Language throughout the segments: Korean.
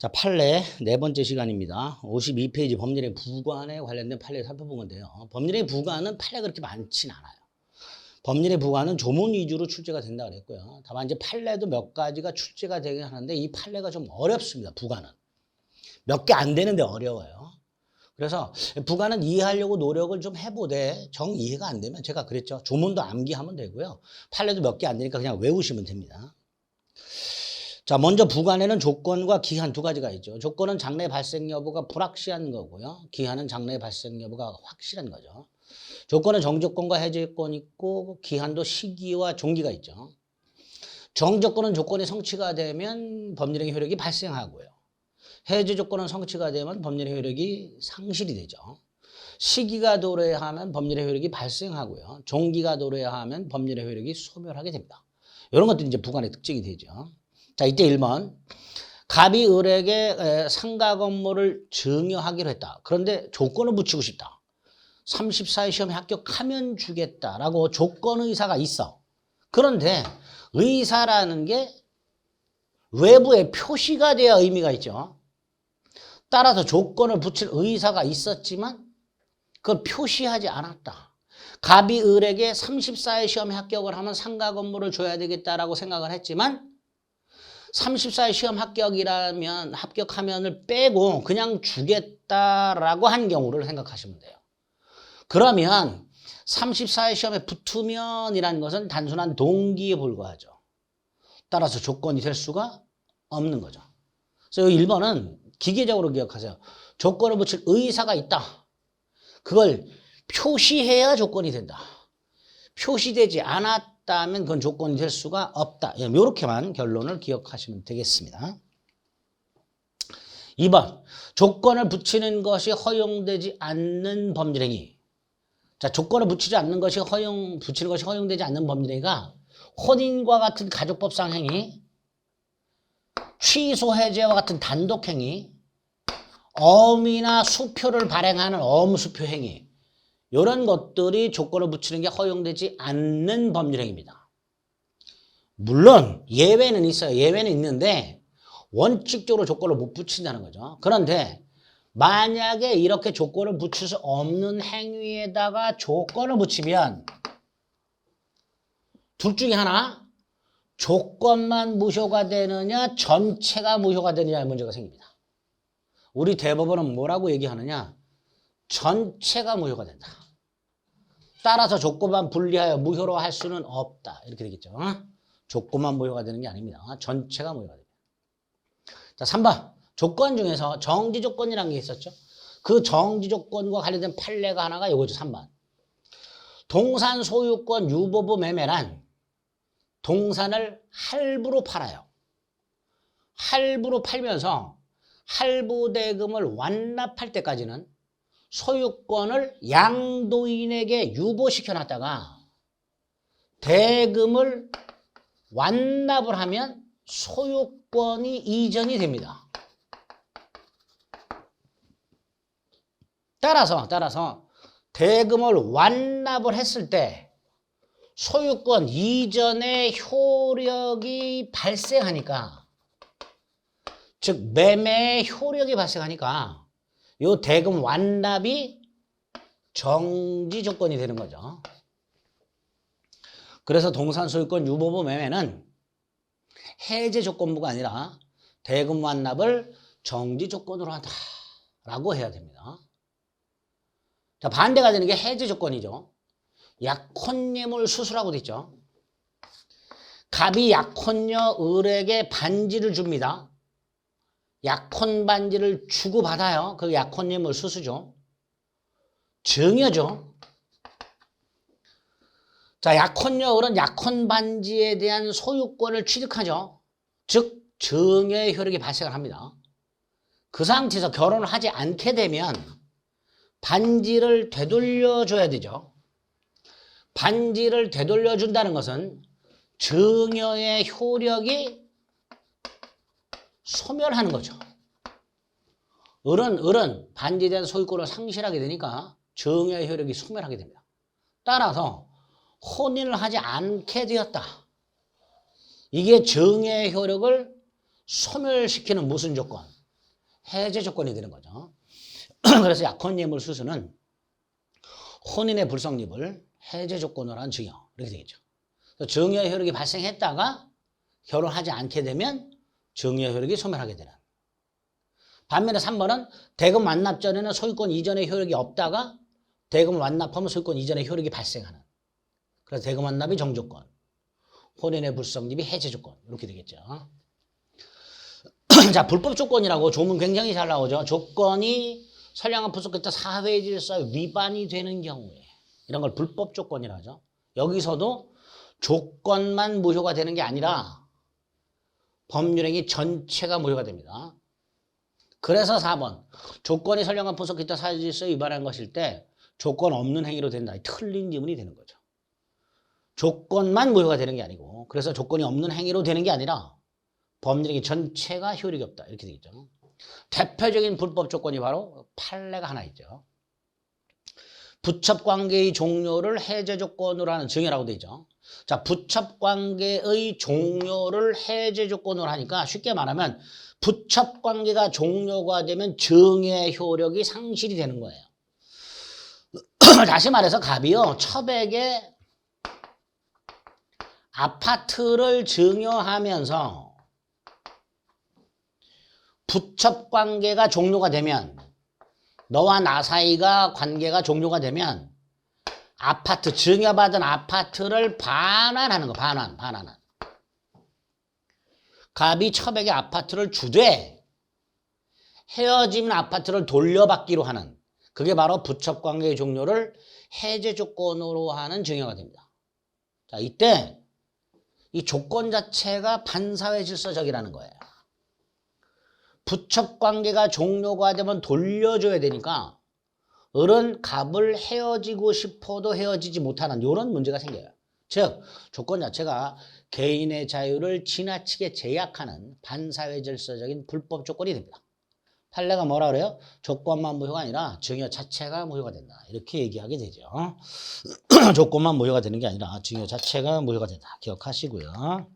자, 판례 네 번째 시간입니다. 52페이지 법률의 부관에 관련된 판례를 살펴보면 돼요. 법률의 부관은 판례가 그렇게 많진 않아요. 법률의 부관은 조문 위주로 출제가 된다 그랬고요. 다만 이제 판례도 몇 가지가 출제가 되긴 하는데 이 판례가 좀 어렵습니다. 부관은. 몇 개 안 되는데 어려워요. 그래서 부관은 이해하려고 노력을 좀 해보되 정 이해가 안 되면 제가 그랬죠. 조문도 암기하면 되고요. 판례도 몇 개 안 되니까 그냥 외우시면 됩니다. 자, 먼저 부관에는 조건과 기한 두 가지가 있죠. 조건은 장래 발생 여부가 불확실한 거고요. 기한은 장래 발생 여부가 확실한 거죠. 조건은 정조건과 해제조건이 있고 기한도 시기와 종기가 있죠. 정조건은 조건이 성취가 되면 법률행위 효력이 발생하고요. 해제 조건은 성취가 되면 법률의 효력이 상실이 되죠. 시기가 도래하면 법률의 효력이 발생하고요. 종기가 도래하면 법률의 효력이 소멸하게 됩니다. 이런 것들이 이제 부관의 특징이 되죠. 자, 이때 1번. 갑이 을에게 상가 건물을 증여하기로 했다. 그런데 조건을 붙이고 싶다. 34회 시험에 합격하면 주겠다라고 조건 의사가 있어. 그런데 의사라는 게 외부에 표시가 돼야 의미가 있죠. 따라서 조건을 붙일 의사가 있었지만 그걸 표시하지 않았다. 갑이 을에게 34회 시험에 합격을 하면 상가 건물을 줘야 되겠다라고 생각을 했지만 34회 시험 합격하면을 빼고 그냥 주겠다라고 한 경우를 생각하시면 돼요. 그러면 34회 시험에 붙으면이라는 것은 단순한 동기에 불과하죠. 따라서 조건이 될 수가 없는 거죠. 그래서 1번은 기계적으로 기억하세요. 조건을 붙일 의사가 있다. 그걸 표시해야 조건이 된다. 표시되지 않았다면 그건 조건이 될 수가 없다. 이렇게만 결론을 기억하시면 되겠습니다. 2번, 조건을 붙이는 것이 허용되지 않는 법률행위. 자, 조건을 붙이지 않는 것이 붙이는 것이 허용되지 않는 법률행위가 혼인과 같은 가족법상 행위, 취소 해제와 같은 단독 행위, 어음이나 수표를 발행하는 어음수표 행위, 이런 것들이 조건을 붙이는 게 허용되지 않는 법률행위입니다. 물론 예외는 있어요. 예외는 있는데 원칙적으로 조건을 못 붙인다는 거죠. 그런데 만약에 이렇게 조건을 붙일 수 없는 행위에다가 조건을 붙이면 둘 중에 하나, 조건만 무효가 되느냐 전체가 무효가 되느냐의 문제가 생깁니다. 우리 대법원은 뭐라고 얘기하느냐? 전체가 무효가 된다. 따라서 조건만 분리하여 무효로 할 수는 없다. 이렇게 되겠죠. 조건만 무효가 되는 게 아닙니다. 전체가 무효가 됩니다. 자, 3번. 조건 중에서 정지조건이라는 게 있었죠. 그 정지조건과 관련된 판례가 하나가 이거죠. 3번. 동산 소유권 유보부 매매란 동산을 할부로 팔아요. 할부로 팔면서 할부대금을 완납할 때까지는 소유권을 양도인에게 유보시켜 놨다가 대금을 완납을 하면 소유권이 이전이 됩니다. 따라서 대금을 완납을 했을 때 소유권 이전의 효력이 발생하니까, 즉 매매의 효력이 발생하니까 이 대금 완납이 정지 조건이 되는 거죠. 그래서 동산 소유권 유보부 매매는 해제 조건부가 아니라 대금 완납을 정지 조건으로 한다라고 해야 됩니다. 자, 반대가 되는 게 해제 조건이죠. 약혼예물 수수라고 돼 있죠. 갑이 약혼녀 을에게 반지를 줍니다. 약혼 반지를 주고받아요. 그 약혼예물 수수죠. 증여죠. 자, 약혼녀 을은 약혼 반지에 대한 소유권을 취득하죠. 즉 증여의 효력이 발생을 합니다. 그 상태에서 결혼을 하지 않게 되면 반지를 되돌려줘야 되죠. 반지를 되돌려준다는 것은 증여의 효력이 소멸하는 거죠. 을은 반지에 대한 소유권을 상실하게 되니까 증여의 효력이 소멸하게 됩니다. 따라서 혼인을 하지 않게 되었다. 이게 증여의 효력을 소멸시키는 무슨 조건? 해제 조건이 되는 거죠. 그래서 약혼예물 수수는 혼인의 불성립을 해제 조건으로 한 증여 이렇게 되겠죠. 증여 효력이 발생했다가 결혼하지 않게 되면 증여 효력이 소멸하게 되는. 반면에 3번은 대금 완납 전에는 소유권 이전의 효력이 없다가 대금 완납하면 소유권 이전의 효력이 발생하는. 그래서 대금 완납이 정조건, 혼인의 불성립이 해제 조건 이렇게 되겠죠. 자, 불법 조건이라고 조문 굉장히 잘 나오죠. 조건이 선량한 부속 끝에 사회 질서에 위반이 되는 경우에 이런 걸 불법 조건이라 하죠. 여기서도 조건만 무효가 되는 게 아니라 법률행위 전체가 무효가 됩니다. 그래서 4번 조건이 선량한 부속 기타 사회 질서에 위반한 것일 때 조건 없는 행위로 된다. 틀린 지문이 되는 거죠. 조건만 무효가 되는 게 아니고 그래서 조건이 없는 행위로 되는 게 아니라 법률행위 전체가 효력이 없다. 이렇게 되겠죠. 대표적인 불법 조건이 바로 판례가 하나 있죠. 부첩관계의 종료를 해제 조건으로 하는 증여라고 되어 있죠. 자, 부첩관계의 종료를 해제 조건으로 하니까 쉽게 말하면 부첩관계가 종료가 되면 증여의 효력이 상실이 되는 거예요. 다시 말해서 갑이요, 첩에게 아파트를 증여하면서 부첩관계가 종료가 되면 너와 나 사이가 관계가 종료가 되면 아파트, 증여받은 아파트를 반환하는 거, 반환하는. 갑이 첩에게 아파트를 주되 헤어진 아파트를 돌려받기로 하는, 그게 바로 부첩관계의 종료를 해제 조건으로 하는 증여가 됩니다. 자, 이때 이 조건 자체가 반사회 질서적이라는 거예요. 부첩관계가 종료가 되면 돌려줘야 되니까 을은 갑을 헤어지고 싶어도 헤어지지 못하는 이런 문제가 생겨요. 즉 조건 자체가 개인의 자유를 지나치게 제약하는 반사회 질서적인 불법 조건이 됩니다. 판례가 뭐라 그래요? 조건만 무효가 아니라 증여 자체가 무효가 된다. 이렇게 얘기하게 되죠. 조건만 무효가 되는 게 아니라 증여 자체가 무효가 된다. 기억하시고요.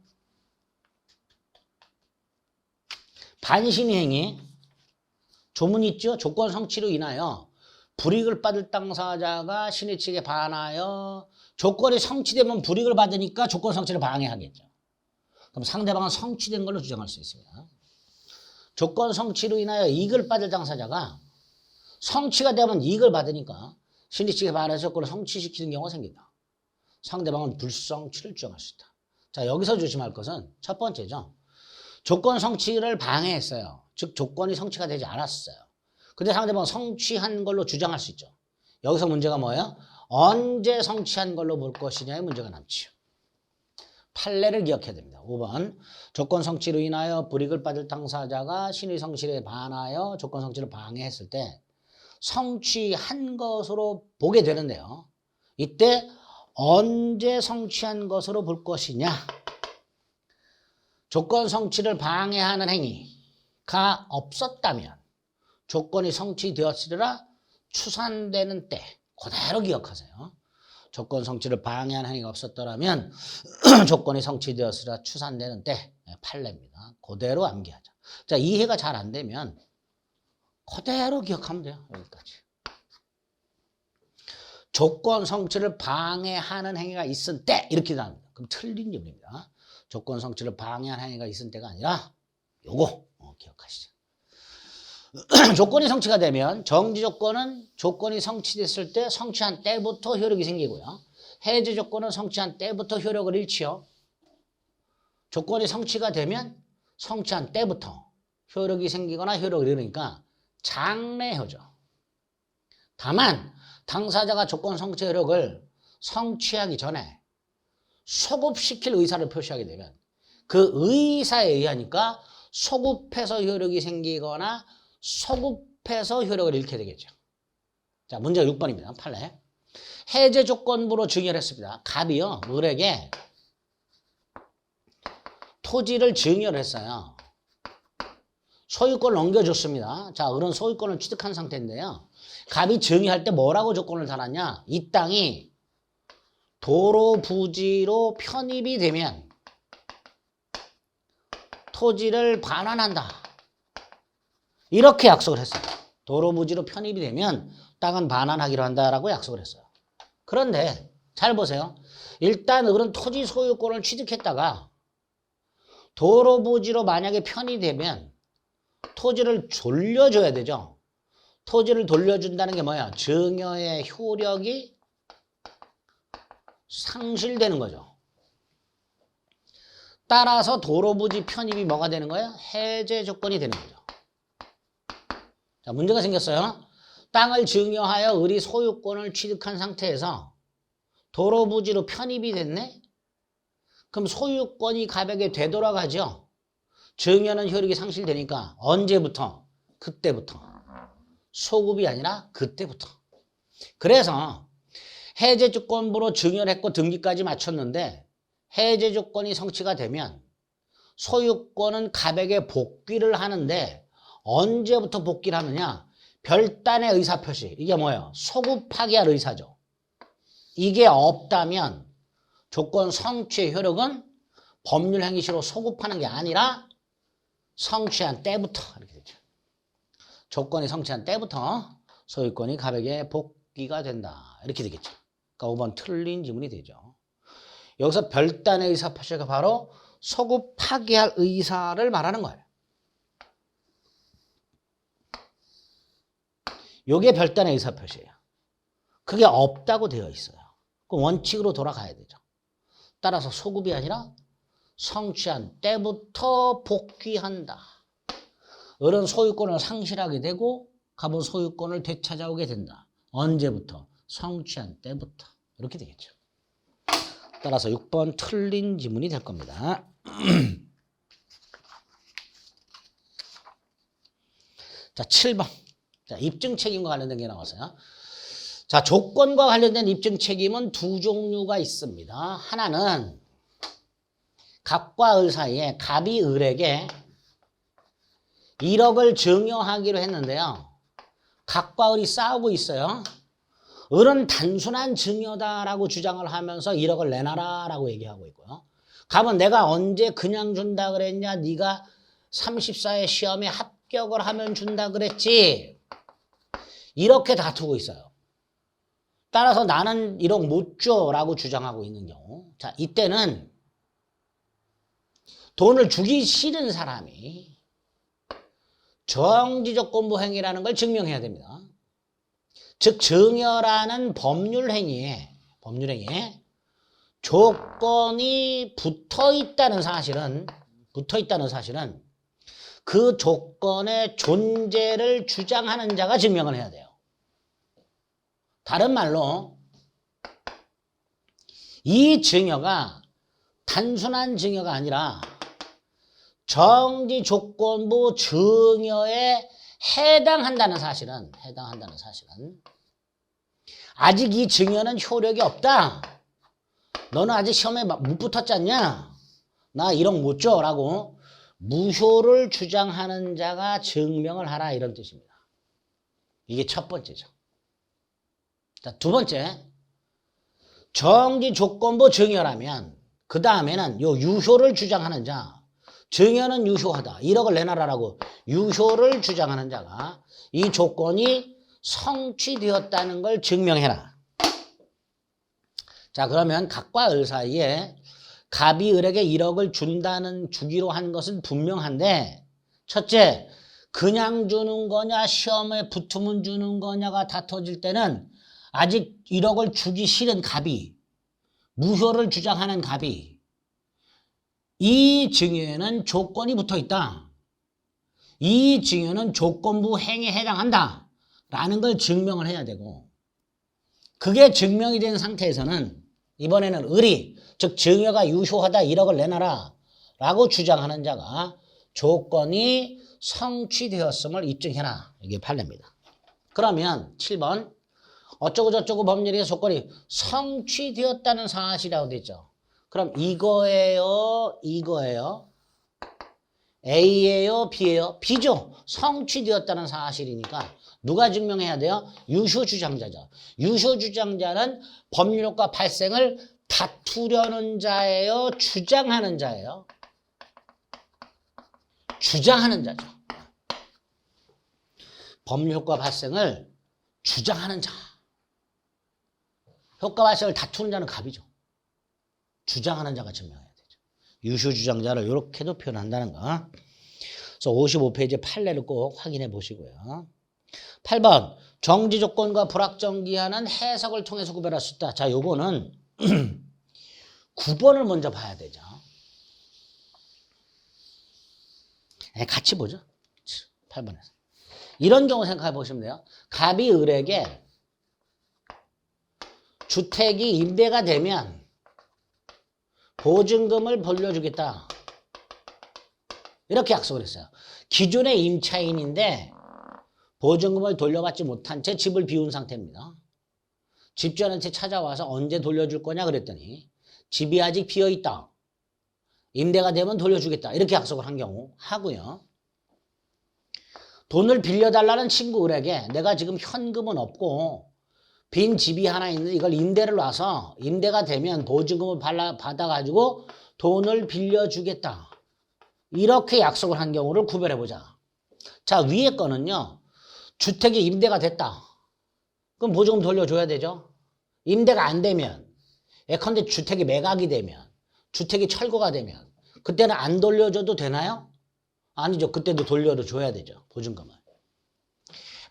반신의 행위, 조문이 있죠. 조건 성취로 인하여 불이익을 받을 당사자가 신의 측에 반하여 조건이 성취되면 불이익을 받으니까 조건 성취를 방해하겠죠. 그럼 상대방은 성취된 걸로 주장할 수 있습니다. 조건 성취로 인하여 이익을 받을 당사자가 성취가 되면 이익을 받으니까 신의 측에 반해서 조건을 성취시키는 경우가 생긴다. 상대방은 불성취를 주장할 수 있다. 자, 여기서 조심할 것은 첫 번째죠. 조건 성취를 방해했어요. 즉 조건이 성취가 되지 않았어요. 근데 상대방은 성취한 걸로 주장할 수 있죠. 여기서 문제가 뭐예요? 언제 성취한 걸로 볼 것이냐의 문제가 남지요. 판례를 기억해야 됩니다. 5번 조건 성취로 인하여 불이익을 받을 당사자가 신의 성실에 반하여 조건 성취를 방해했을 때 성취한 것으로 보게 되는데요. 이때 언제 성취한 것으로 볼 것이냐? 조건 성취를 방해하는 행위가 없었다면 조건이 성취되었으리라 추산되는 때 그대로 기억하세요. 조건 성취를 방해하는 행위가 없었더라면 조건이 성취되었으리라 추산되는 때 판례입니다. 그대로 암기하자. 자, 이해가 잘 안 되면 그대로 기억하면 돼요. 여기까지. 조건 성취를 방해하는 행위가 있은 때 이렇게 나옵니다. 그럼 틀린 질문입니다. 조건 성취를 방해하는 행위가 있은 때가 아니라 요거 기억하시죠. 조건이 성취가 되면 정지 조건은 조건이 성취됐을 때 성취한 때부터 효력이 생기고요. 해제 조건은 성취한 때부터 효력을 잃지요. 조건이 성취가 되면 성취한 때부터 효력이 생기거나 효력을 잃으니까 장래효죠. 다만 당사자가 조건 성취 효력을 성취하기 전에 소급시킬 의사를 표시하게 되면 그 의사에 의하니까 소급해서 효력이 생기거나 소급해서 효력을 잃게 되겠죠. 자, 문제가 6번입니다. 판례. 해제 조건부로 증여를 했습니다. 갑이요, 을에게 토지를 증여를 했어요. 소유권을 넘겨줬습니다. 자, 을은 소유권을 취득한 상태인데요. 갑이 증여할 때 뭐라고 조건을 달았냐? 이 땅이 도로 부지로 편입이 되면 토지를 반환한다. 이렇게 약속을 했어요. 도로 부지로 편입이 되면 땅은 반환하기로 한다라고 약속을 했어요. 그런데 잘 보세요. 일단 을은 토지 소유권을 취득했다가 도로 부지로 만약에 편입되면 토지를 돌려줘야 되죠. 토지를 돌려준다는 게 뭐야? 증여의 효력이 상실되는 거죠. 따라서 도로 부지 편입이 뭐가 되는 거야? 해제 조건이 되는 거죠. 자, 문제가 생겼어요. 땅을 증여하여 을이 소유권을 취득한 상태에서 도로 부지로 편입이 됐네? 그럼 소유권이 갑에게 되돌아가죠. 증여는 효력이 상실되니까 언제부터? 그때부터. 소급이 아니라 그때부터. 그래서 해제 조건부로 증여를 했고 등기까지 마쳤는데 해제 조건이 성취가 되면 소유권은 갑에게 복귀를 하는데 언제부터 복귀를 하느냐? 별단의 의사표시. 이게 뭐예요? 소급 파기할 의사죠. 이게 없다면 조건 성취의 효력은 법률 행위시로 소급하는 게 아니라 성취한 때부터 이렇게 되죠. 조건이 성취한 때부터 소유권이 갑에게 복귀가 된다. 이렇게 되겠죠. 그러니까 5번 틀린 지문이 되죠. 여기서 별단의 의사표시가 바로 소급 파기할 의사를 말하는 거예요. 이게 별단의 의사표시예요. 그게 없다고 되어 있어요. 그 원칙으로 돌아가야 되죠. 따라서 소급이 아니라 성취한 때부터 복귀한다. 을은 소유권을 상실하게 되고 갑은 소유권을 되찾아오게 된다. 언제부터? 성취한 때부터. 이렇게 되겠죠. 따라서 6번 틀린 지문이 될 겁니다. 자, 7번. 자, 입증 책임과 관련된 게 나왔어요. 자, 조건과 관련된 입증 책임은 두 종류가 있습니다. 하나는 갑과 을 사이에 갑이 을에게 1억을 증여하기로 했는데요. 갑과 을이 싸우고 있어요. 을은 단순한 증여다라고 주장을 하면서 1억을 내놔라 라고 얘기하고 있고요. 갑은 내가 언제 그냥 준다 그랬냐? 네가 34회 시험에 합격을 하면 준다 그랬지. 이렇게 다투고 있어요. 따라서 나는 1억 못 줘 라고 주장하고 있는 경우. 자, 이때는 돈을 주기 싫은 사람이 정지조건부 행위라는 걸 증명해야 됩니다. 즉 증여라는 법률 행위에 조건이 붙어 있다는 사실은 그 조건의 존재를 주장하는 자가 증명을 해야 돼요. 다른 말로 이 증여가 단순한 증여가 아니라 정지조건부 증여에 해당한다는 사실은 아직 이 증여는 효력이 없다. 너는 아직 시험에 못 붙었잖냐? 나 1억 못 줘 라고 무효를 주장하는 자가 증명을 하라 이런 뜻입니다. 이게 첫 번째죠. 자, 두 번째, 정지조건부 증여라면 그 다음에는 요 유효를 주장하는 자, 증여는 유효하다. 1억을 내놔라라고 유효를 주장하는 자가 이 조건이 성취되었다는 걸 증명해라. 자, 그러면 갑과 을 사이에 갑이 을에게 1억을 주기로 한 것은 분명한데, 첫째, 그냥 주는 거냐 시험에 붙으면 주는 거냐가 다퉈질 때는 아직 1억을 주기 싫은 갑이, 무효를 주장하는 갑이 이 증여에는 조건이 붙어 있다. 이 증여는 조건부 행위에 해당한다. 라는 걸 증명을 해야 되고, 그게 증명이 된 상태에서는 이번에는 을이, 즉 증여가 유효하다 1억을 내놔라 라고 주장하는 자가 조건이 성취되었음을 입증해라. 이게 판례입니다. 그러면 7번 어쩌고저쩌고 법률의 조건이 성취되었다는 사실이라고 되어 있죠. 그럼 이거예요? A예요? B예요? B죠. 성취되었다는 사실이니까 누가 증명해야 돼요? 유효주장자죠. 유효주장자는 법률효과 발생을 다투려는 자예요? 주장하는 자예요? 주장하는 자죠. 법률효과 발생을 주장하는 자. 효과 발생을 다투는 자는 갑이죠. 주장하는 자가 증명해야 되죠. 유효주장자를 이렇게도 표현한다는 거. 그래서 55페이지 판례를 꼭 확인해 보시고요. 8번 정지조건과 불확정기한은 해석을 통해서 구별할 수 있다. 자, 요거는 9번을 먼저 봐야 되죠. 같이 보죠. 8번에서. 이런 경우 생각해 보시면 돼요. 갑이 을에게 주택이 임대가 되면 보증금을 돌려주겠다. 이렇게 약속을 했어요. 기존의 임차인인데 보증금을 돌려받지 못한 채 집을 비운 상태입니다. 집주인한테 찾아와서 언제 돌려줄 거냐 그랬더니 집이 아직 비어있다. 임대가 되면 돌려주겠다. 이렇게 약속을 한 경우 하고요. 돈을 빌려달라는 친구 을에게 내가 지금 현금은 없고 빈 집이 하나 있는데 이걸 임대를 놔서 임대가 되면 보증금을 받아가지고 돈을 빌려주겠다. 이렇게 약속을 한 경우를 구별해보자. 자, 위에 거는요. 주택이 임대가 됐다. 그럼 보증금 돌려줘야 되죠. 임대가 안 되면 예컨대 주택이 매각이 되면 주택이 철거가 되면 그때는 안 돌려줘도 되나요? 아니죠. 그때도 돌려줘야 되죠. 보증금을.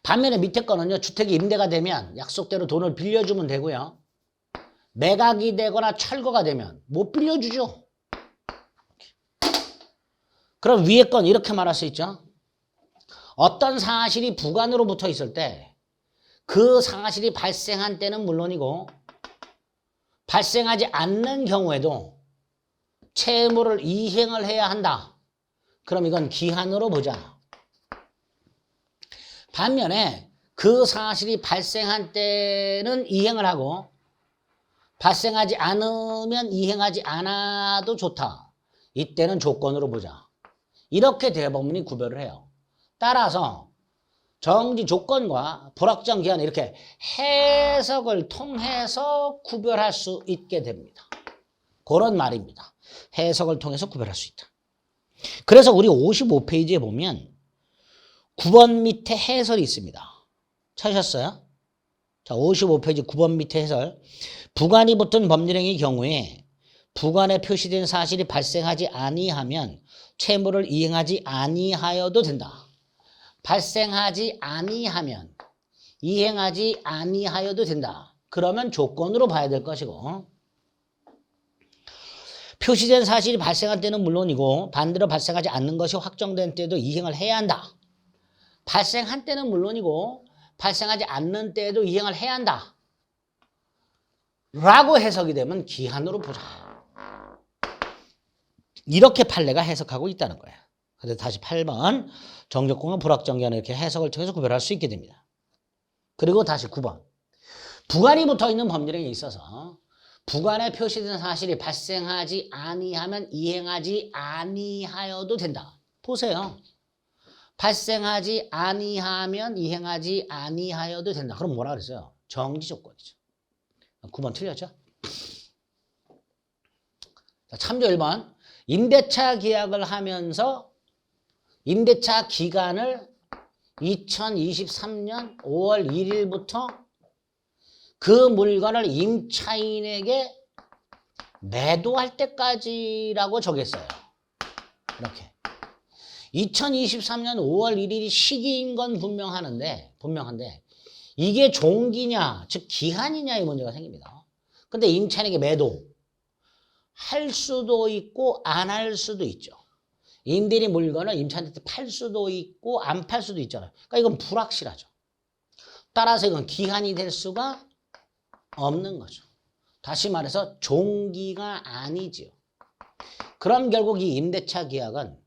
반면에 밑에 거는요. 주택이 임대가 되면 약속대로 돈을 빌려주면 되고요. 매각이 되거나 철거가 되면 못 빌려주죠. 그럼 위에 건 이렇게 말할 수 있죠. 어떤 사실이 부관으로 붙어 있을 때 그 사실이 발생한 때는 물론이고 발생하지 않는 경우에도 채무를 이행을 해야 한다. 그럼 이건 기한으로 보자. 반면에 그 사실이 발생한 때는 이행을 하고 발생하지 않으면 이행하지 않아도 좋다. 이때는 조건으로 보자. 이렇게 대법원이 구별을 해요. 따라서 정지 조건과 불확정 기한 이렇게 해석을 통해서 구별할 수 있게 됩니다. 그런 말입니다. 해석을 통해서 구별할 수 있다. 그래서 우리 55페이지에 보면 9번 밑에 해설이 있습니다. 찾으셨어요? 자, 55페이지 9번 밑에 해설. 부관이 붙은 법률행위의 경우에 부관에 표시된 사실이 발생하지 아니하면 채무를 이행하지 아니하여도 된다. 발생하지 아니하면 이행하지 아니하여도 된다. 그러면 조건으로 봐야 될 것이고 표시된 사실이 발생할 때는 물론이고 반대로 발생하지 않는 것이 확정된 때도 이행을 해야 한다. 발생한 때는 물론이고 발생하지 않는 때에도 이행을 해야 한다. 라고 해석이 되면 기한으로 보자. 이렇게 판례가 해석하고 있다는 거예요. 그래서 다시 8번 정조건과 불확정기한을 이렇게 해석을 통해서 구별할 수 있게 됩니다. 그리고 다시 9번 부관이 붙어있는 법률행위에 있어서 부관에 표시된 사실이 발생하지 아니하면 이행하지 아니하여도 된다. 보세요. 발생하지 아니하면 이행하지 아니하여도 된다. 그럼 뭐라 그랬어요? 정지조건이죠. 9번 틀렸죠? 자, 참조 1번 임대차 계약을 하면서 임대차 기간을 2023년 5월 1일부터 그 물건을 임차인에게 매도할 때까지라고 정했어요. 이렇게. 2023년 5월 1일이 시기인 건 분명한데 이게 종기냐, 즉 기한이냐의 문제가 생깁니다. 근데 임차인에게 매도 할 수도 있고 안 할 수도 있죠. 임대인이 물건을 임차인한테 팔 수도 있고 안 팔 수도 있잖아요. 그러니까 이건 불확실하죠. 따라서 이건 기한이 될 수가 없는 거죠. 다시 말해서 종기가 아니지요. 그럼 결국 이 임대차 계약은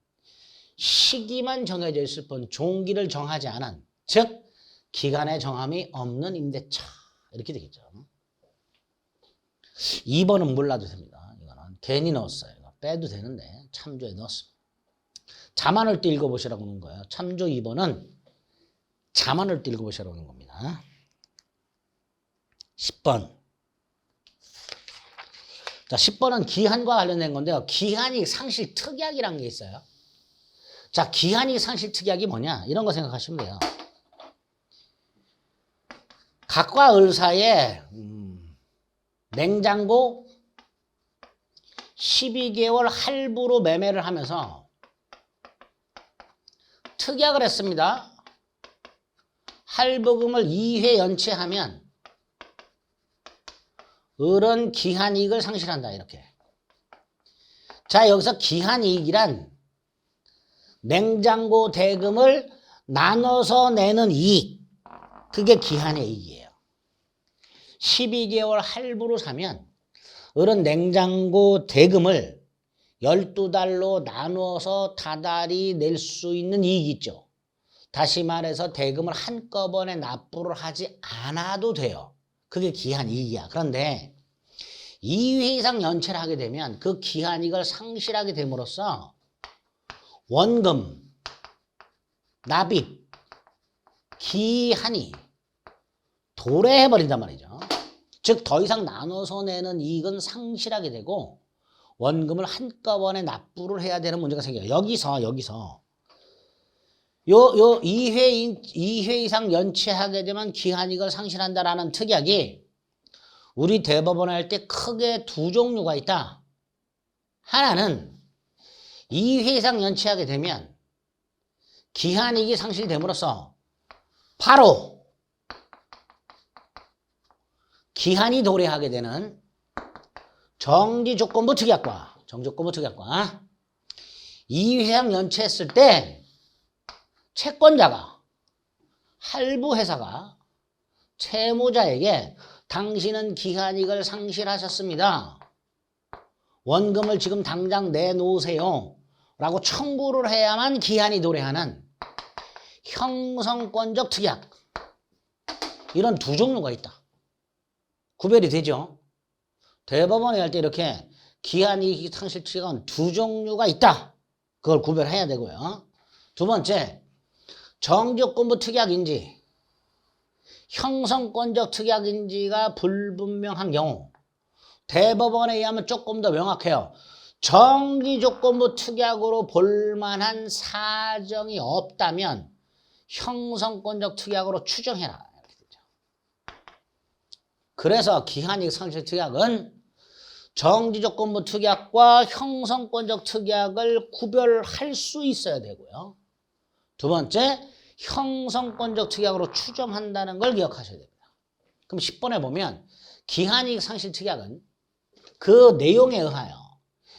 시기만 정해져 있을 뿐 종기를 정하지 않은, 즉 기간의 정함이 없는 임대차 이렇게 되겠죠. 2번은 몰라도 됩니다. 이거는 괜히 넣었어요. 빼도 되는데 참조에 넣었습니다. 자만을 또 읽어보시라고 하는 거예요. 참조 2번은 자만을 또 읽어보시라고 하는 겁니다. 10번. 자, 10번은 기한과 관련된 건데요. 기한이 상실 특약이라는 게 있어요. 자, 기한이 상실 특약이 뭐냐? 이런 거 생각하시면 돼요. 각과 을 사이에 냉장고 12개월 할부로 매매를 하면서 특약을 했습니다. 할부금을 2회 연체하면 을은 기한이익을 상실한다. 이렇게. 자, 여기서 기한이익이란 냉장고 대금을 나눠서 내는 이익. 그게 기한의 이익이에요. 12개월 할부로 사면 을은 냉장고 대금을 12달로 나누어서 다달이 낼 수 있는 이익이 있죠. 다시 말해서 대금을 한꺼번에 납부를 하지 않아도 돼요. 그게 기한이익이야. 그런데 2회 이상 연체를 하게 되면 그 기한이익을 상실하게 됨으로써 원금, 납입, 기한이 도래해버린단 말이죠. 즉 더 이상 나눠서 내는 이익은 상실하게 되고 원금을 한꺼번에 납부를 해야 되는 문제가 생겨요. 여기서 요 2회 이상 연체하게 되면 기한이익을 상실한다라는 특약이 우리 대법원 할 때 크게 두 종류가 있다. 하나는 2회 이상 연체하게 되면 기한이익이 상실됨으로써 바로 기한이 도래하게 되는 정지조건부 특약과 2회 이상 연체했을 때 채권자가 할부회사가 채무자에게 당신은 기한이익을 상실하셨습니다. 원금을 지금 당장 내놓으세요. 라고 청구를 해야만 기한이 도래하는 형성권적 특약. 이런 두 종류가 있다. 구별이 되죠? 대법원에 할 때 이렇게 기한이익 상실 특약은 두 종류가 있다. 그걸 구별해야 되고요. 두 번째, 정지조건부 특약인지 형성권적 특약인지가 불분명한 경우 대법원에 의하면 조금 더 명확해요. 정지조건부 특약으로 볼만한 사정이 없다면 형성권적 특약으로 추정해라. 이렇게 되죠. 그래서 기한이익 상실 특약은 정지조건부 특약과 형성권적 특약을 구별할 수 있어야 되고요. 두 번째, 형성권적 특약으로 추정한다는 걸 기억하셔야 됩니다. 그럼 10번에 보면 기한이익 상실 특약은 그 내용에 의하여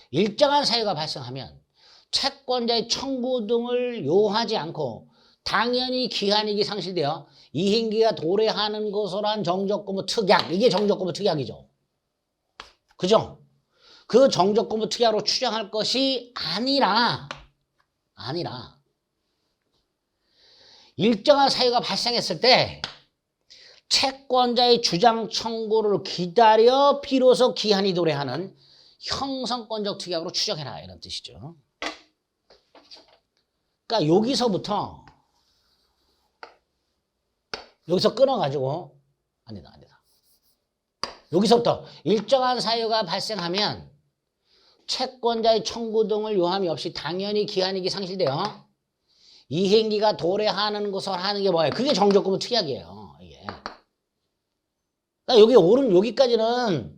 일정한 사유가 발생하면 채권자의 청구 등을 요하지 않고 당연히 기한이익이 상실되어 이행기가 도래하는 것으로 한 정지조건부 특약. 이게 정지조건부 특약이죠. 그죠? 그 정지조건부 특약으로 추정할 것이 아니라 일정한 사유가 발생했을 때 채권자의 주장 청구를 기다려 비로소 기한이 도래하는 형성권적 특약으로 추정해라. 이런 뜻이죠. 그러니까 여기서 끊어가지고 아니다. 여기서부터 일정한 사유가 발생하면 채권자의 청구 등을 요함이 없이 당연히 기한이익이 상실되어 이행기가 도래하는 것을 하는 게 뭐예요? 그게 정지조건부 특약이에요. 이게. 그러니까 여기까지는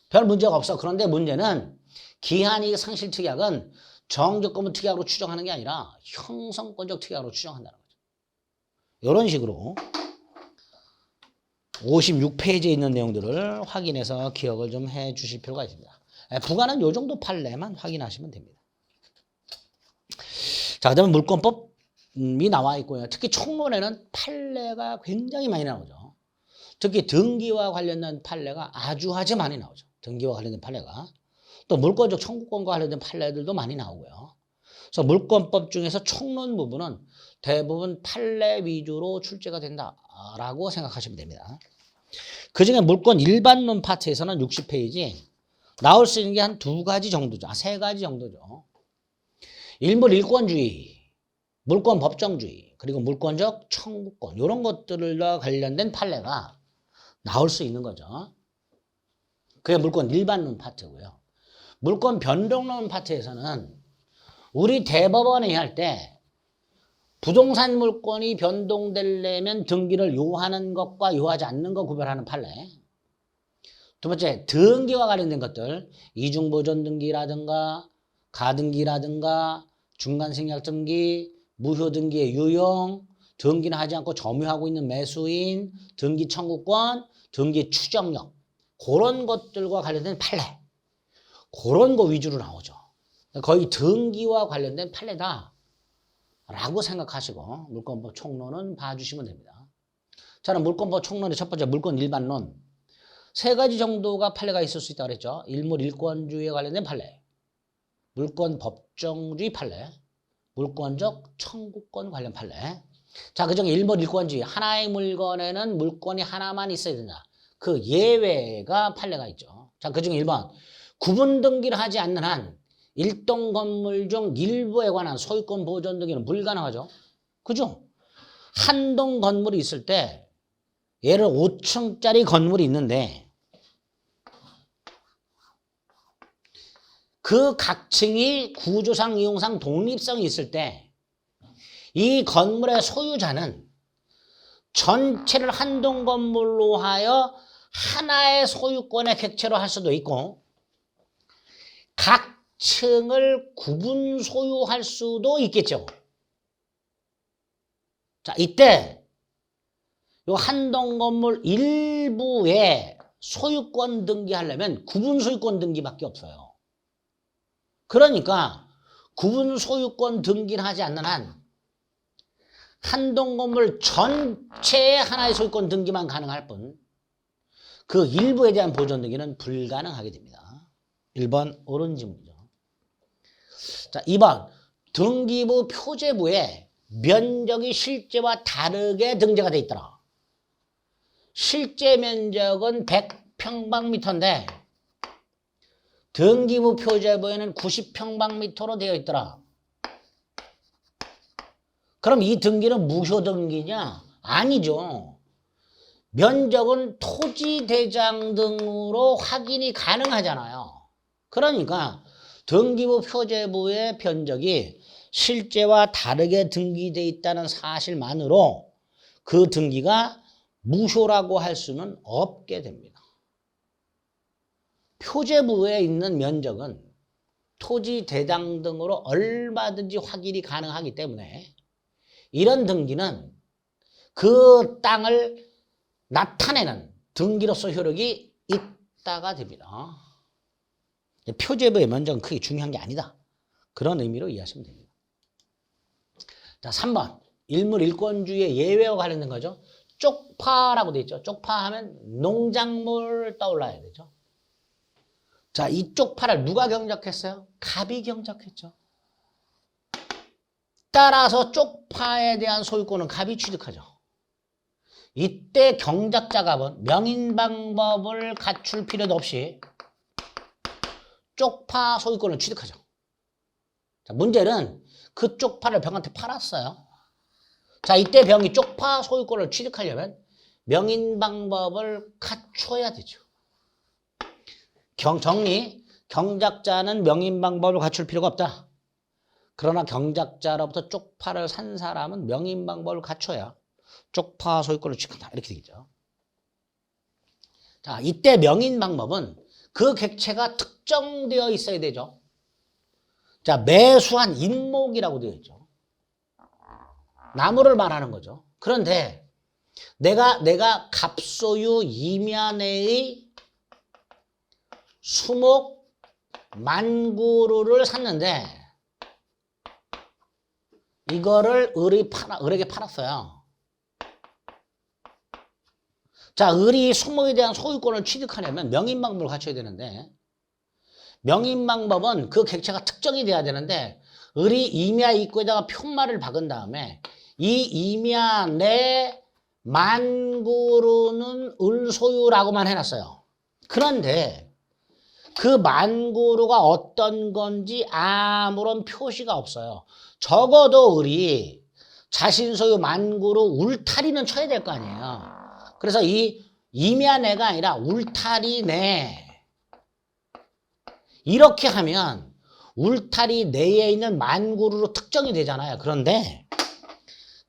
별 문제가 없어. 그런데 문제는 기한이익 상실 특약은 정지조건부 특약으로 추정하는 게 아니라 형성권적 특약으로 추정한다는 거죠. 이런 식으로 56페이지에 있는 내용들을 확인해서 기억을 좀 해 주실 필요가 있습니다. 부가는 이 정도 판례만 확인하시면 됩니다. 자, 그 다음에 물권법이 나와 있고요. 특히 총론에는 판례가 굉장히 많이 나오죠. 특히 등기와 관련된 판례가 아주 많이 나오죠. 등기와 관련된 판례가. 또 물권적 청구권과 관련된 판례들도 많이 나오고요. 그래서 물권법 중에서 총론 부분은 대부분 판례 위주로 출제가 된다라고 생각하시면 됩니다. 그중에 물권 일반론 파트에서는 60페이지 나올 수 있는 게 한 두 가지 정도죠. 세 가지 정도죠. 일물 일권주의, 물권 법정주의, 그리고 물권적 청구권 이런 것들과 관련된 판례가 나올 수 있는 거죠. 그게 물권 일반론 파트고요. 물권 변동론 파트에서는 우리 대법원에 할 때 부동산 물권이 변동되려면 등기를 요하는 것과 요하지 않는 것 구별하는 판례. 두 번째, 등기와 관련된 것들. 이중보존 등기라든가 가등기라든가 중간생략등기, 무효등기의 유형, 등기는 하지 않고 점유하고 있는 매수인, 등기 청구권, 등기 추정력. 그런 것들과 관련된 판례. 그런 거 위주로 나오죠. 거의 등기와 관련된 판례다 라고 생각하시고 물권법 총론은 봐주시면 됩니다. 저는 물권법 총론의 첫 번째 물권 일반론. 세 가지 정도가 판례가 있을 수 있다고 그랬죠. 일물 일권주의에 관련된 판례, 물권 법정주의 판례, 물권적 청구권 관련 판례. 자, 그중에 일물 일권주의. 하나의 물건에는 물권이 하나만 있어야 된다. 그 예외가 판례가 있죠. 자, 그중에 1번. 구분 등기를 하지 않는 한 일동 건물 중 일부에 관한 소유권 보존 등기는 불가능하죠. 그죠? 한 동 건물이 있을 때 예를 5층짜리 건물이 있는데 그 각 층이 구조상 이용상 독립성이 있을 때 이 건물의 소유자는 전체를 한 동 건물로 하여 하나의 소유권의 객체로 할 수도 있고 각 층을 구분 소유할 수도 있겠죠. 자, 이때 요 한 동 건물 일부에 소유권 등기하려면 구분 소유권 등기밖에 없어요. 그러니까 구분 소유권 등기를 하지 않는 한 한 동 건물 전체의 하나의 소유권 등기만 가능할 뿐 그 일부에 대한 보존 등기는 불가능하게 됩니다. 1번 옳은 질문이죠. 자, 2번 등기부 표제부에 면적이 실제와 다르게 등재가 돼 있더라. 실제 면적은 100평방미터인데 등기부 표제부에는 90평방미터로 되어 있더라. 그럼 이 등기는 무효 등기냐? 아니죠. 면적은 토지대장 등으로 확인이 가능하잖아요. 그러니까 등기부 표제부의 면적이 실제와 다르게 등기되어 있다는 사실만으로 그 등기가 무효라고 할 수는 없게 됩니다. 표제부에 있는 면적은 토지대장 등으로 얼마든지 확인이 가능하기 때문에 이런 등기는 그 땅을 나타내는 등기로서 효력이 있다가 됩니다. 표제부의 면적은 크게 중요한 게 아니다. 그런 의미로 이해하시면 됩니다. 자, 3번. 일물 일권주의의 예외와 관련된 거죠. 쪽파라고 되어 있죠. 쪽파 하면 농작물 떠올라야 되죠. 자, 이 쪽파를 누가 경작했어요? 갑이 경작했죠. 따라서 쪽파에 대한 소유권은 갑이 취득하죠. 이때 경작자 갑은 명인 방법을 갖출 필요도 없이 쪽파 소유권을 취득하죠. 자, 문제는 그 쪽파를 병한테 팔았어요. 자, 이때 병이 쪽파 소유권을 취득하려면 명인 방법을 갖춰야 되죠. 정리, 경작자는 명인 방법을 갖출 필요가 없다. 그러나 경작자로부터 쪽파를 산 사람은 명인 방법을 갖춰야 쪽파 소유권을 취득한다. 이렇게 되겠죠. 자, 이때 명인 방법은 그 객체가 특정되어 있어야 되죠. 자, 매수한 인목이라고 되어 있죠. 나무를 말하는 거죠. 그런데 내가 갑소유 임야내의 수목 만구루를 샀는데 이거를 을에게 팔았어요. 자, 을이 수목에 대한 소유권을 취득하려면 명인방법을 갖춰야 되는데 명인방법은 그 객체가 특정이 돼야 되는데 을이 임야 입구에다가 편말을 박은 다음에 이 임야 내 만구루는 을 소유라고만 해놨어요. 그런데 그 만구루가 어떤 건지 아무런 표시가 없어요. 적어도 을이 자신 소유 만구루 울타리는 쳐야 될 거 아니에요. 그래서 이 임야내가 아니라 울타리내. 이렇게 하면 울타리 내에 있는 만구루로 특정이 되잖아요. 그런데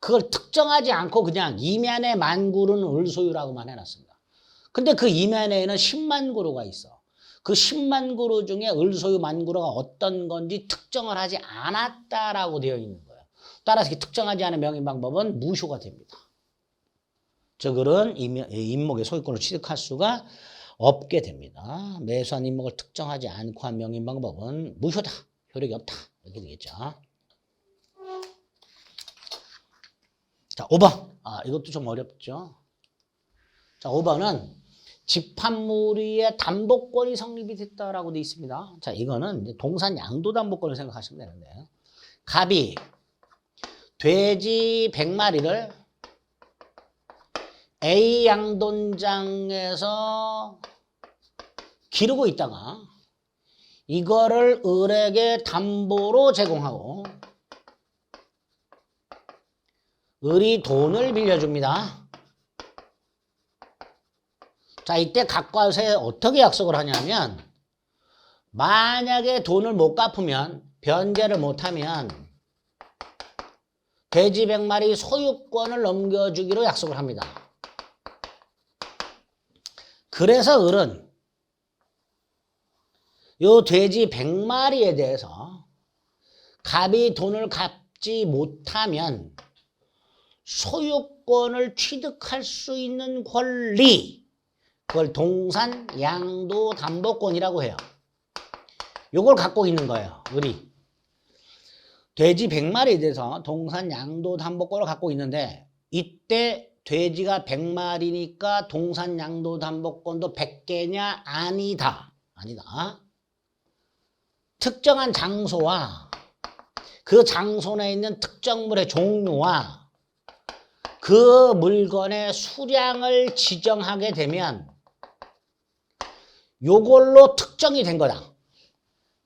그걸 특정하지 않고 그냥 이면에 만구르는 을소유라고만 해놨습니다. 근데 그 이면에는 10만 그루가 있어. 그 10만 그루 중에 을소유 만구르가 어떤 건지 특정을 하지 않았다라고 되어 있는 거예요. 따라서 특정하지 않은 명인 방법은 무효가 됩니다. 즉 을은 인목의 소유권을 취득할 수가 없게 됩니다. 매수한 인목을 특정하지 않고 한 명인 방법은 무효다. 효력이 없다. 이렇게 되겠죠. 자, 5번. 이것도 좀 어렵죠. 자, 5번은 집합무리의 담보권이 성립이 됐다라고 되어 있습니다. 자, 이거는 이제 동산 양도 담보권을 생각하시면 되는데, 갑이 돼지 100마리를 A 양돈장에서 기르고 있다가 이거를 을에게 담보로 제공하고 을이 돈을 빌려줍니다. 자, 이때 각과 세 어떻게 약속을 하냐면, 만약에 돈을 못 갚으면, 변제를 못하면 돼지 100마리 소유권을 넘겨주기로 약속을 합니다. 그래서 을은 요 돼지 100마리에 대해서 갑이 돈을 갚지 못하면 소유권을 취득할 수 있는 권리, 그걸 동산 양도 담보권이라고 해요. 요걸 갖고 있는 거예요. 을이 돼지 100마리에 대해서 동산 양도 담보권을 갖고 있는데, 이때 돼지가 100마리니까 동산 양도 담보권도 100개냐? 아니다. 아니다. 특정한 장소와 그 장소 내에 있는 특정물의 종류와 그 물건의 수량을 지정하게 되면 요걸로 특정이 된 거다.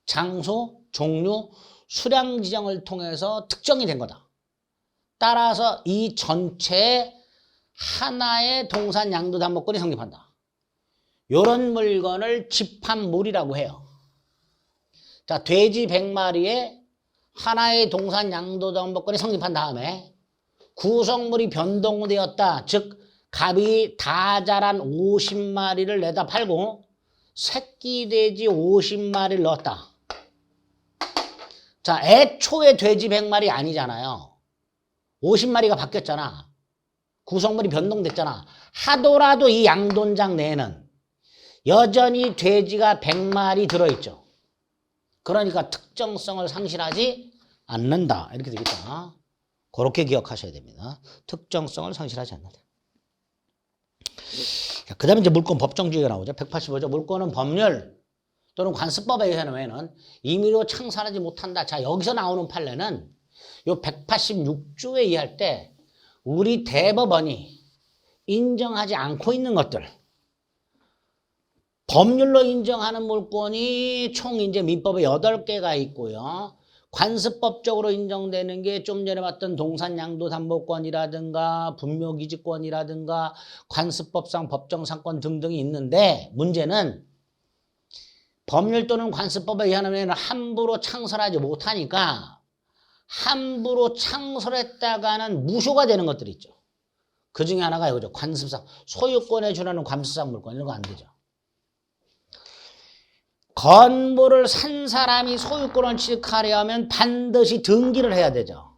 장소, 종류, 수량 지정을 통해서 특정이 된 거다. 따라서 이 전체에 하나의 동산 양도 담보권이 성립한다. 요런 물건을 집합물이라고 해요. 자, 돼지 100마리에 하나의 동산 양도 담보권이 성립한 다음에 구성물이 변동되었다. 즉 갑이 다 자란 50마리를 내다 팔고 새끼 돼지 50마리를 넣었다. 자, 애초에 돼지 100마리 아니잖아요. 50마리가 바뀌었잖아. 구성물이 변동됐잖아. 하더라도 이 양돈장 내에는 여전히 돼지가 100마리 들어있죠. 그러니까 특정성을 상실하지 않는다. 이렇게 되겠다. 그렇게 기억하셔야 됩니다. 특정성을 상실하지 않는다. 그 다음에 이제 물권 법정주의가 나오죠. 185조. 물권은 법률 또는 관습법에 의하면 임의로 창설하지 못한다. 자, 여기서 나오는 판례는 요 186조에 의할 때 우리 대법원이 인정하지 않고 있는 것들, 법률로 인정하는 물권이 총 이제 민법에 8개가 있고요. 관습법적으로 인정되는 게 좀 전에 봤던 동산양도담보권이라든가 분묘기지권이라든가 관습법상 법정상권 등등이 있는데, 문제는 법률 또는 관습법에 의하면 함부로 창설하지 못하니까 함부로 창설했다가는 무효가 되는 것들이 있죠. 그 중에 하나가 이거죠. 관습상, 소유권에 준하는 관습상 물권, 이런 거 안 되죠. 건물을 산 사람이 소유권을 취득하려면 반드시 등기를 해야 되죠.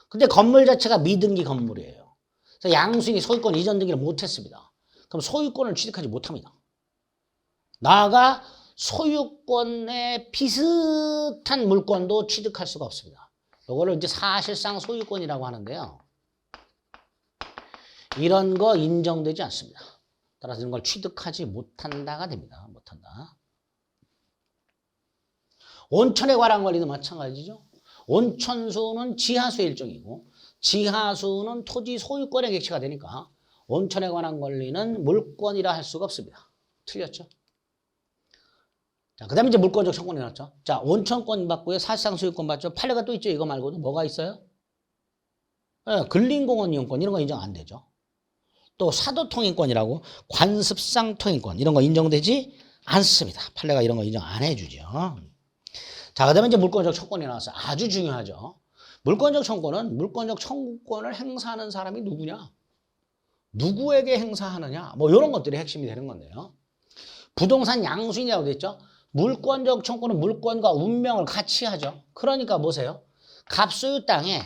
근데 건물 자체가 미등기 건물이에요. 그래서 양수인이 소유권 이전 등기를 못했습니다. 그럼 소유권을 취득하지 못합니다. 나아가 소유권에 비슷한 물권도 취득할 수가 없습니다. 이거를 이제 사실상 소유권이라고 하는데요. 이런 거 인정되지 않습니다. 따라서 이런 걸 취득하지 못한다가 됩니다. 못한다. 온천에 관한 권리도 마찬가지죠. 온천수는 지하수의 일종이고 지하수는 토지 소유권의 객체가 되니까 온천에 관한 권리는 물권이라 할 수가 없습니다. 틀렸죠? 자, 그 다음에 이제 물권적 청권이 나왔죠. 자, 온천권 받고요. 사실상 소유권 받죠. 판례가 또 있죠. 이거 말고도 뭐가 있어요? 네, 근린공원 이용권 이런 거 인정 안 되죠. 또 사도통행권이라고 관습상 통행권 이런 거 인정되지 않습니다. 판례가 이런 거 인정 안 해주죠. 자, 그 다음에 이제 물권적 청권이 나왔어요. 아주 중요하죠. 물권적 청구권은 물권적 청구권을 행사하는 사람이 누구냐? 누구에게 행사하느냐? 뭐 이런 것들이 핵심이 되는 건데요. 부동산 양수인이라고 됐죠? 물권적 청구는 물권과 운명을 같이 하죠. 그러니까 뭐세요? 갑소유 땅에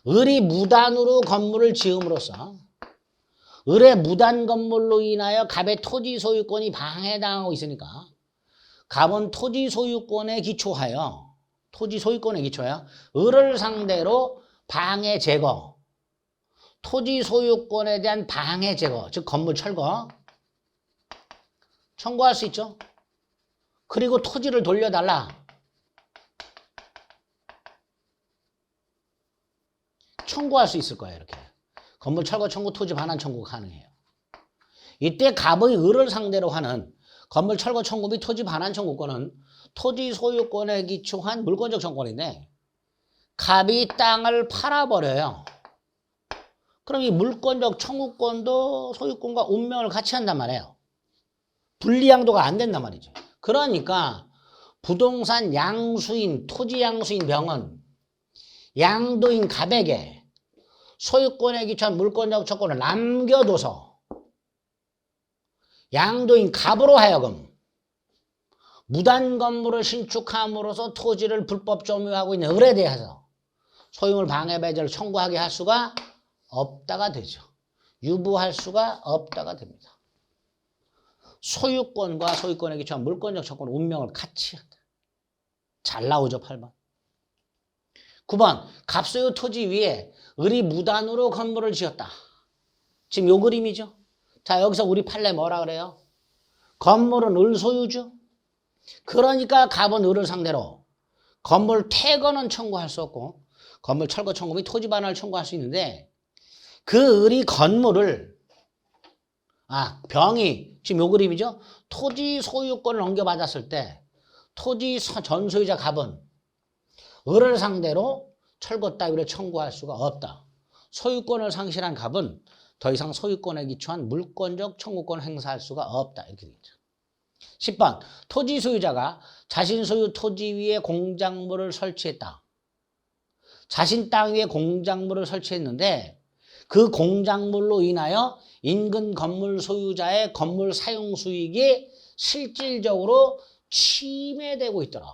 을이 무단으로 건물을 지음으로써 을의 무단 건물로 인하여 갑의 토지 소유권이 방해당하고 있으니까 갑은 토지 소유권에 기초하여 을을 상대로 방해 제거, 토지 소유권에 대한 방해 제거, 즉 건물 철거 청구할 수 있죠. 그리고 토지를 돌려달라. 청구할 수 있을 거예요. 이렇게. 건물 철거 청구, 토지 반환 청구가 가능해요. 이때 갑의 을을 상대로 하는 건물 철거 청구 및 토지 반환 청구권은 토지 소유권에 기초한 물권적 청구권인데 갑이 땅을 팔아버려요. 그럼 이 물권적 청구권도 소유권과 운명을 같이 한단 말이에요. 분리양도가 안 된단 말이죠. 그러니까 부동산 양수인, 토지 양수인 병은 양도인 갑에게 소유권에 기초한 물권적 청구권을 남겨둬서 양도인 갑으로 하여금 무단 건물을 신축함으로써 토지를 불법 점유하고 있는 을에 대해서 소유물 방해 배제를 청구하게 할 수가 없다가 되죠. 유보할 수가 없다가 됩니다. 소유권과 소유권에 기초한 물권적 청구는 운명을 같이 한다. 잘 나오죠, 8번. 9번, 갑소유 토지 위에 을이 무단으로 건물을 지었다. 지금 요 그림이죠. 자, 여기서 우리 판례 뭐라 그래요? 건물은 을 소유죠. 그러니까 갑은 을을 상대로 건물 퇴거는 청구할 수 없고 건물 철거 청구 및 토지 반환을 청구할 수 있는데 그 을이 건물을 병이 지금 요 그림이죠. 토지 소유권을 넘겨받았을 때 토지 전 소유자 갑은 을을 상대로 철거 따위를 청구할 수가 없다. 소유권을 상실한 갑은 더 이상 소유권에 기초한 물권적 청구권을 행사할 수가 없다. 이렇게 되죠. 10번, 토지 소유자가 자신 소유 토지 위에 공작물을 설치했다. 자신 땅 위에 공작물을 설치했는데 그 공작물로 인하여 인근 건물 소유자의 건물 사용 수익이 실질적으로 침해되고 있더라.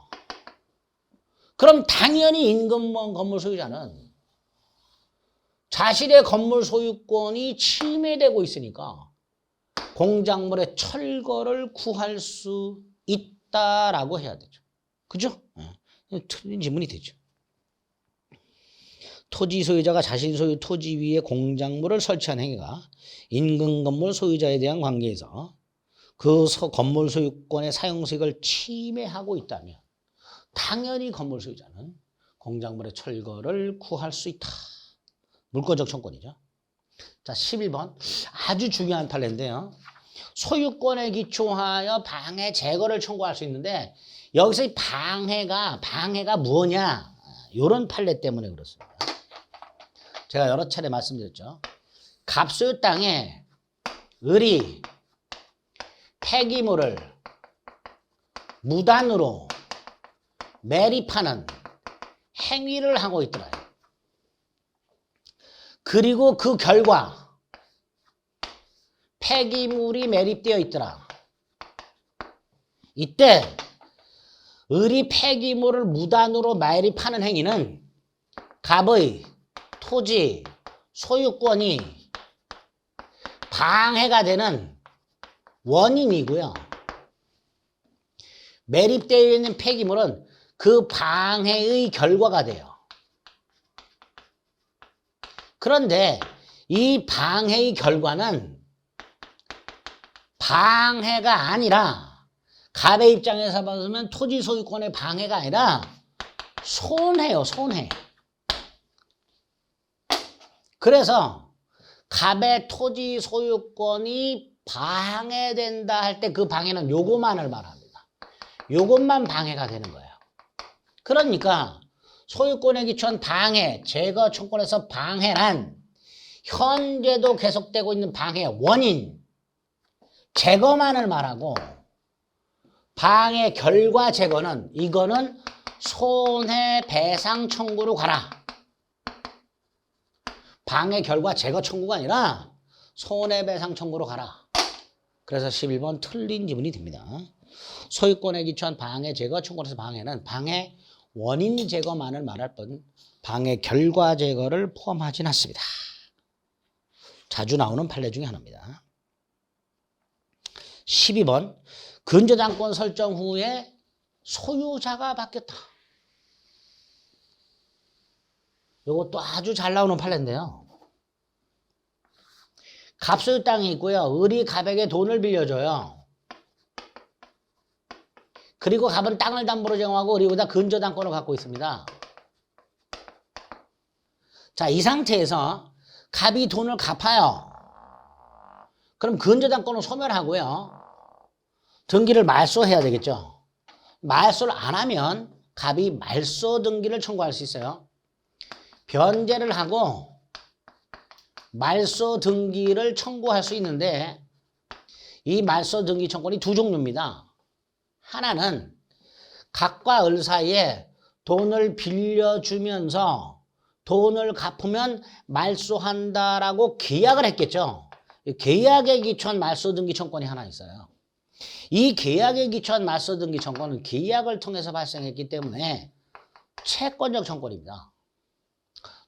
그럼 당연히 인근 건물 소유자는 자신의 건물 소유권이 침해되고 있으니까 공작물의 철거를 구할 수 있다라고 해야 되죠. 그죠? 틀린 질문이 되죠. 토지 소유자가 자신 소유 토지 위에 공작물을 설치한 행위가 인근 건물 소유자에 대한 관계에서 그 건물 소유권의 사용수익을 침해하고 있다면 당연히 건물 소유자는 공작물의 철거를 구할 수 있다. 물권적 청구권이죠. 자, 11번 아주 중요한 판례인데요. 소유권에 기초하여 방해 제거를 청구할 수 있는데 여기서 이 방해가 뭐냐? 이런 판례 때문에 그렇습니다. 제가 여러 차례 말씀드렸죠. 갑소유 땅에 을이 폐기물을 무단으로 매립하는 행위를 하고 있더라요. 그리고 그 결과 폐기물이 매립되어 있더라. 이때 을이 폐기물을 무단으로 매립하는 행위는 갑의 토지 소유권이 방해가 되는 원인이고요. 매립되어 있는 폐기물은 그 방해의 결과가 돼요. 그런데 이 방해의 결과는 방해가 아니라 갑의 입장에서 봐서면 토지 소유권의 방해가 아니라 손해요, 손해. 그래서 갑의 토지 소유권이 방해된다 할 때 그 방해는 요것만을 말합니다. 요것만 방해가 되는 거예요. 그러니까 소유권에 기초한 방해, 제거 청구권에서 방해란 현재도 계속되고 있는 방해의 원인, 제거만을 말하고 방해 결과 제거는 이거는 손해배상 청구로 가라. 방해 결과 제거 청구가 아니라 손해배상 청구로 가라. 그래서 11번 틀린 지문이 됩니다. 소유권에 기초한 방해 제거 청구에서 방해는 방해 원인 제거만을 말할 뿐 방해 결과 제거를 포함하진 않습니다. 자주 나오는 판례 중에 하나입니다. 12번 근저당권 설정 후에 소유자가 바뀌었다. 이것도 아주 잘 나오는 판례인데요. 갑소유 땅이 있고요. 을이 갑에게 돈을 빌려줘요. 그리고 갑은 땅을 담보로 제공하고 을이보다 근저당권을 갖고 있습니다. 자, 이 상태에서 갑이 돈을 갚아요. 그럼 근저당권을 소멸하고요. 등기를 말소해야 되겠죠. 말소를 안 하면 갑이 말소 등기를 청구할 수 있어요. 변제를 하고 말소 등기를 청구할 수 있는데 이 말소 등기 청구권이 두 종류입니다. 하나는 갑과 을 사이에 돈을 빌려주면서 돈을 갚으면 말소한다라고 계약을 했겠죠. 계약에 기초한 말소 등기 청구권이 하나 있어요. 이 계약에 기초한 말소 등기 청구권은 계약을 통해서 발생했기 때문에 채권적 청구권입니다.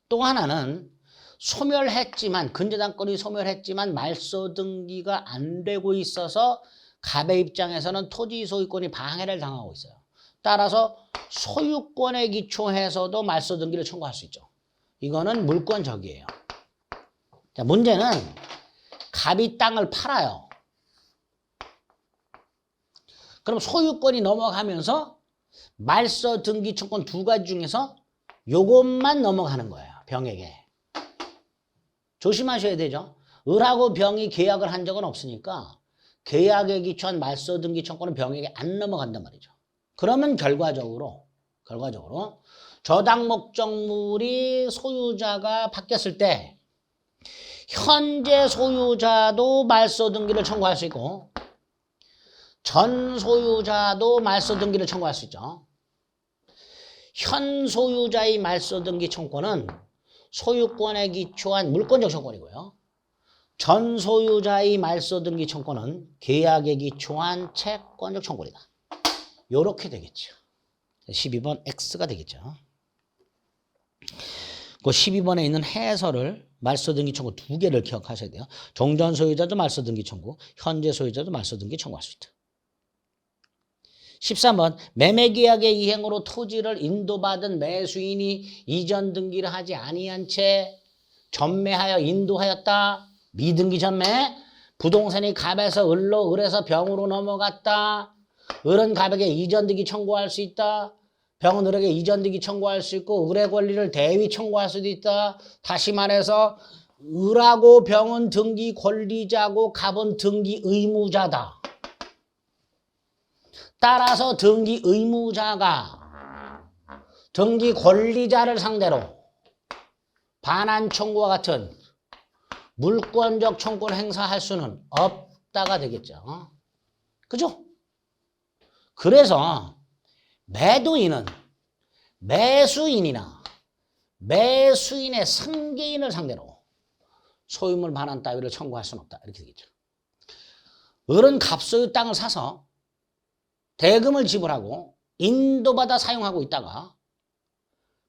또 하나는 소멸했지만 근저당권이 소멸했지만 말소 등기가 안 되고 있어서 갑의 입장에서는 토지 소유권이 방해를 당하고 있어요. 따라서 소유권에 기초해서도 말소 등기를 청구할 수 있죠. 이거는 물권적이에요. 자, 문제는 갑이 땅을 팔아요. 그럼 소유권이 넘어가면서 말소 등기 청구권 두 가지 중에서 요것만 넘어가는 거예요. 병에게. 조심하셔야 되죠. 을하고 병이 계약을 한 적은 없으니까 계약에 기초한 말소 등기 청구는 병에게 안 넘어간단 말이죠. 그러면 결과적으로 저당 목적물이 소유자가 바뀌었을 때 현재 소유자도 말소 등기를 청구할 수 있고 전 소유자도 말소 등기를 청구할 수 있죠. 현 소유자의 말소 등기 청구권은 소유권에 기초한 물권적 청구권이고요. 전 소유자의 말소 등기 청구권은 계약에 기초한 채권적 청구권이다. 요렇게 되겠죠. 12번 X가 되겠죠. 그 12번에 있는 해설을 말소 등기 청구 두 개를 기억하셔야 돼요. 종전 소유자도 말소 등기 청구, 현재 소유자도 말소 등기 청구할 수 있다. 13번 매매계약의 이행으로 토지를 인도받은 매수인이 이전 등기를 하지 아니한 채 전매하여 인도하였다. 미등기 전매. 부동산이 갑에서 을로 을에서 병으로 넘어갔다. 을은 갑에게 이전 등기 청구할 수 있다. 병은 을에게 이전 등기 청구할 수 있고 을의 권리를 대위 청구할 수도 있다. 다시 말해서 을하고 병은 등기 권리자고 갑은 등기 의무자다. 따라서 등기 의무자가 등기 권리자를 상대로 반환 청구와 같은 물권적 청구를 행사할 수는 없다가 되겠죠. 그죠? 그래서 매도인은 매수인이나 매수인의 승계인을 상대로 소유물 반환 따위를 청구할 수는 없다. 이렇게 되겠죠. 을은 갑소유 땅을 사서 대금을 지불하고 인도받아 사용하고 있다가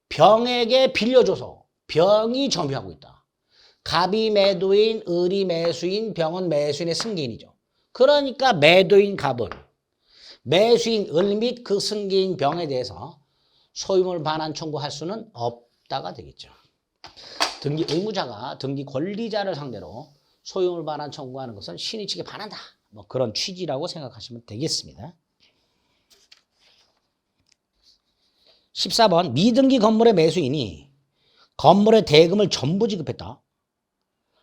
병에게 빌려줘서 병이 점유하고 있다. 갑이 매도인, 을이 매수인, 병은 매수인의 승계인이죠. 그러니까 매도인 갑은 매수인 을 및 그 승계인 병에 대해서 소유물 반환 청구할 수는 없다가 되겠죠. 등기 의무자가 등기 권리자를 상대로 소유물 반환 청구하는 것은 신의 측에 반한다. 뭐 그런 취지라고 생각하시면 되겠습니다. 14번 미등기 건물의 매수인이 건물의 대금을 전부 지급했다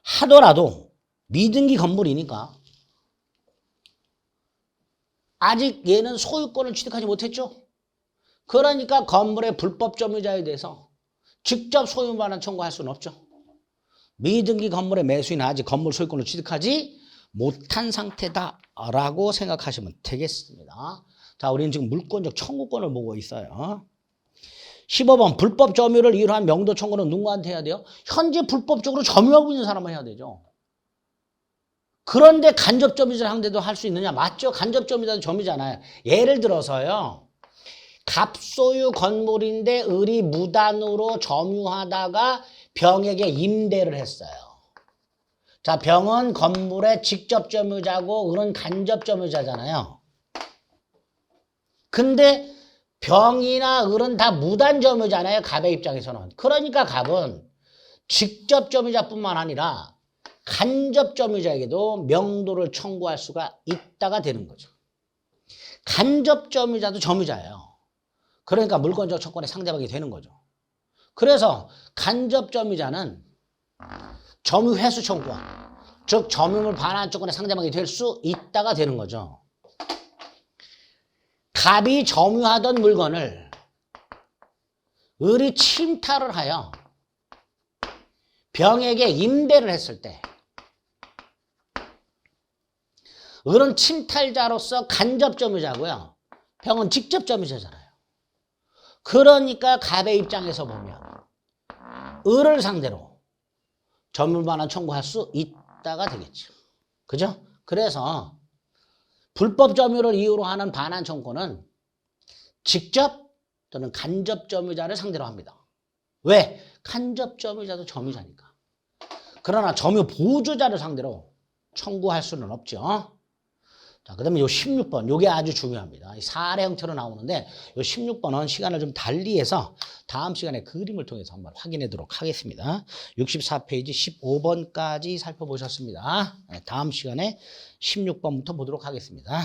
하더라도 미등기 건물이니까 아직 얘는 소유권을 취득하지 못했죠. 그러니까 건물의 불법 점유자에 대해서 직접 소유 반환 청구할 수는 없죠. 미등기 건물의 매수인은 아직 건물 소유권을 취득하지 못한 상태다라고 생각하시면 되겠습니다. 자, 우리는 지금 물권적 청구권을 보고 있어요. 15번 불법 점유를 이유로 한 명도 청구는 누구한테 해야 돼요? 현재 불법적으로 점유하고 있는 사람만 해야 되죠. 그런데 간접 점유자 상대도 할 수 있느냐? 맞죠. 간접 점유자도 점유잖아요. 예를 들어서요. 갑소유 건물인데 을이 무단으로 점유하다가 병에게 임대를 했어요. 자, 병은 건물의 직접 점유자고 을은 간접 점유자잖아요. 근데 병이나 을은 다 무단 점유잖아요. 갑의 입장에서는. 그러니까 갑은 직접 점유자뿐만 아니라 간접 점유자에게도 명도를 청구할 수가 있다가 되는 거죠. 간접 점유자도 점유자예요. 그러니까 물권적 청구권의 상대방이 되는 거죠. 그래서 간접 점유자는 점유 회수 청구권, 즉 점유물 반환 조건의 상대방이 될 수 있다가 되는 거죠. 갑이 점유하던 물건을 을이 침탈을 하여 병에게 임대를 했을 때 을은 침탈자로서 간접 점유자고요. 병은 직접 점유자잖아요. 그러니까 갑의 입장에서 보면 을을 상대로 점유물 반환 청구할 수 있다가 되겠죠. 그죠? 그래서 불법 점유를 이유로 하는 반환 청구는 직접 또는 간접 점유자를 상대로 합니다. 왜? 간접 점유자도 점유자니까. 그러나 점유 보조자를 상대로 청구할 수는 없죠. 자, 그 다음에 요 16번, 요게 아주 중요합니다. 사례 형태로 나오는데, 요 16번은 시간을 좀 달리해서 다음 시간에 그림을 통해서 한번 확인하도록 하겠습니다. 64페이지 15번까지 살펴보셨습니다. 다음 시간에 16번부터 보도록 하겠습니다.